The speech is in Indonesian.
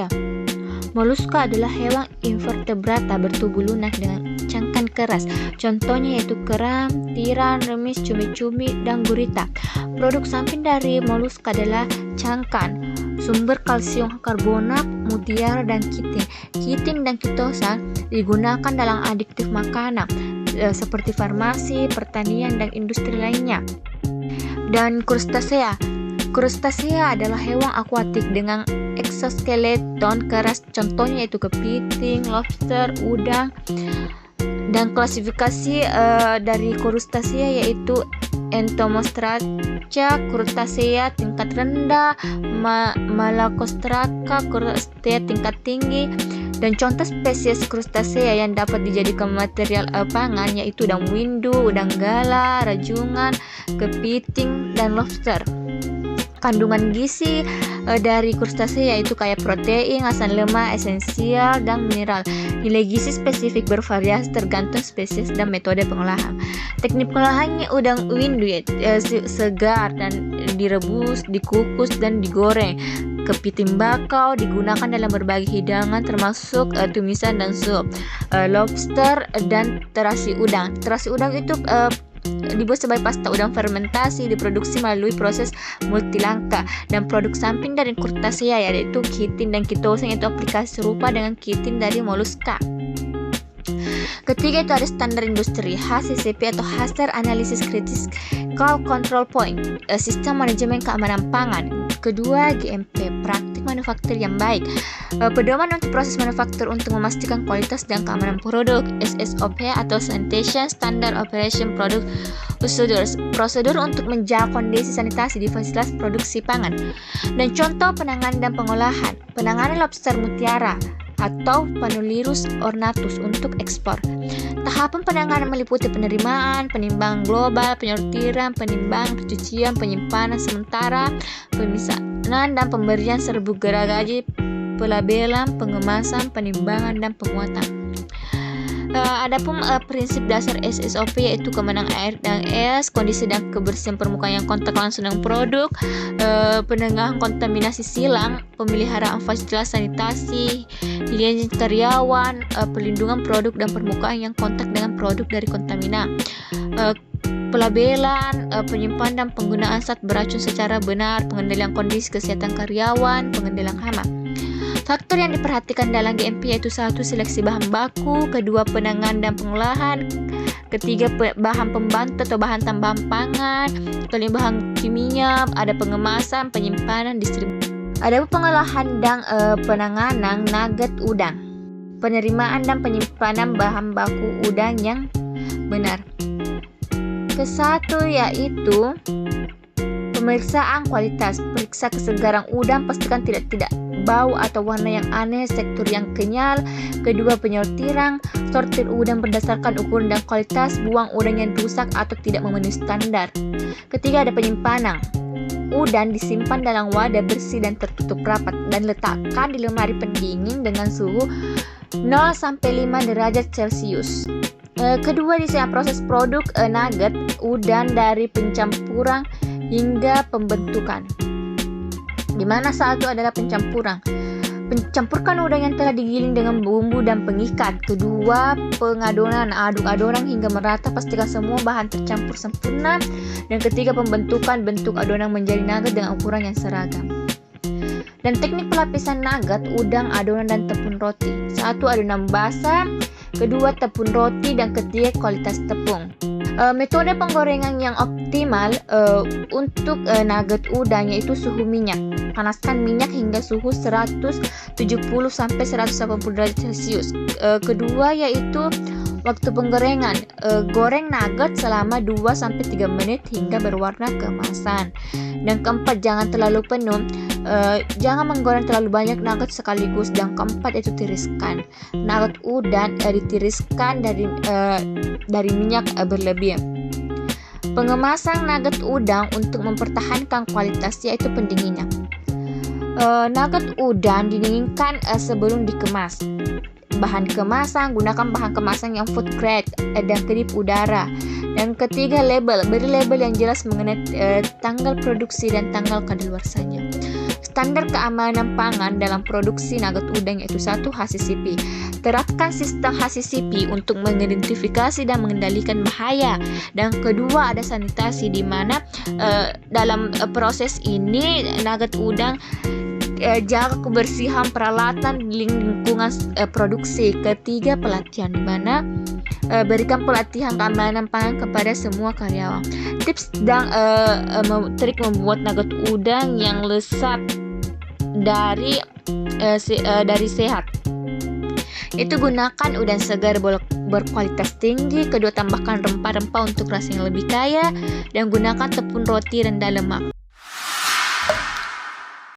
crustacea. Moluska adalah hewan invertebrata bertubuh lunak dengan cangkang keras. Contohnya yaitu kerang, tiran, remis, cumi-cumi, dan gurita. Produk samping dari moluska adalah cangkang, sumber kalsium karbonat, mutiara, dan kitin. Kitin dan kitosa digunakan dalam adiktif makanan seperti farmasi, pertanian, dan industri lainnya. Dan crustacea. Crustacea adalah hewan akuatik dengan exoskeleton keras, contohnya yaitu kepiting, lobster, udang. Dan klasifikasi dari crustacea yaitu Entomostracea, crustacea tingkat rendah, Malacostraca, crustacea tingkat tinggi. Dan contoh spesies crustacea yang dapat dijadikan material pangan yaitu udang windu, udang galah, rajungan, kepiting, dan lobster. Kandungan gizi dari crustacea yaitu kaya protein, asam lemak esensial, dan mineral. Nilai gizi spesifik bervariasi tergantung spesies dan metode pengolahan. Teknik pengolahannya udang windu segar dan direbus, dikukus, dan digoreng. Kepiting bakau digunakan dalam berbagai hidangan termasuk tumisan dan sup. Lobster dan terasi udang. Terasi udang itu dibuat sebagai pasta udang fermentasi, diproduksi melalui proses multilangkah. Dan produk samping dari crustacea yaitu kitin dan kitosa, yaitu aplikasi serupa dengan kitin dari moluska. Ketiga itu ada standar industri HACCP atau Hazard Analysis Critical Control Point, sistem manajemen keamanan pangan. Kedua, GMP, praktik manufaktur yang baik, pedoman untuk proses manufaktur untuk memastikan kualitas dan keamanan produk. SSOP atau Sanitation Standard Operation Product Procedures, prosedur untuk menjaga kondisi sanitasi di fasilitas produksi pangan. Dan contoh penanganan dan pengolahan: penanganan lobster mutiara atau Panulirus ornatus untuk ekspor. Tahapan penanganan meliputi penerimaan, penimbangan global, penyortiran, penimbangan, pencucian, penyimpanan sementara, pemisahan dan pemberian serbu gergaji, pelabelan, pengemasan, penimbangan, dan penguatan. Adapun prinsip dasar SSOP yaitu keamanan air dan es, kondisi dan kebersihan permukaan yang kontak langsung dengan produk, pencegahan kontaminasi silang, pemeliharaan fasilitas sanitasi, higiene karyawan, perlindungan produk dan permukaan yang kontak dengan produk dari kontaminan, pelabelan, penyimpanan dan penggunaan zat beracun secara benar, pengendalian kondisi kesehatan karyawan, pengendalian hama. Faktor yang diperhatikan dalam GMP yaitu 1. Seleksi bahan baku, 2. Penanganan dan pengolahan, 3. Bahan pembantu atau bahan tambahan pangan, 5. Bahan kimia, ada pengemasan, penyimpanan, distribusi. Ada pengolahan dan penanganan nugget udang, penerimaan dan penyimpanan bahan baku udang yang benar. Kesatu yaitu pemeriksaan kualitas, periksa kesegaran udang, pastikan tidak bau atau warna yang aneh, tekstur yang kenyal. 2. Penyortiran, sortir udang berdasarkan ukuran dan kualitas, buang udang yang rusak atau tidak memenuhi standar. 3. Ada penyimpanan, udang disimpan dalam wadah bersih dan tertutup rapat dan letakkan di lemari pendingin dengan suhu 0-5 derajat Celcius. Kedua, desain proses produk nugget udang dari pencampuran hingga pembentukan, di mana satu adalah pencampuran. Campurkan udang yang telah digiling dengan bumbu dan pengikat. 2. Pengadonan, aduk adonan hingga merata, pastikan semua bahan tercampur sempurna. Dan 3. Pembentukan, bentuk adonan menjadi nugget dengan ukuran yang seragam. Dan teknik pelapisan nugget udang, adonan, dan tepung roti. 1. Adonan basah, 2. tepung roti, dan 3. kualitas tepung. Metode penggorengan yang optimal untuk nugget udang yaitu suhu minyak. Panaskan minyak hingga suhu 170-180 derajat Celcius. Kedua yaitu waktu penggorengan. Goreng nugget selama 2-3 menit hingga berwarna keemasan. Dan keempat, jangan terlalu penuh. Jangan menggoreng terlalu banyak nugget sekaligus. Dan keempat itu tiriskan nugget udang, ditiriskan dari minyak berlebih. Pengemasan nugget udang untuk mempertahankan kualitas yaitu pendinginan. Nugget udang didinginkan sebelum dikemas. Bahan kemasan, gunakan bahan kemasan yang food grade dan kedip udara. Dan 3, label, beri label yang jelas mengenai tanggal produksi dan tanggal kadaluarsanya. Standar keamanan pangan dalam produksi nugget udang yaitu 1. HACCP. Terapkan sistem HACCP untuk mengidentifikasi dan mengendalikan bahaya. Dan kedua, ada sanitasi, di mana dalam proses ini nugget udang jaga kebersihan peralatan di lingkungan produksi. Ketiga, pelatihan, di mana berikan pelatihan keamanan pangan kepada semua karyawan. Tips dan trik membuat nugget udang yang lezat dari sehat. Itu gunakan udang segar berkualitas tinggi. Kedua, tambahkan rempah-rempah untuk rasa yang lebih kaya, dan gunakan tepung roti rendah lemak.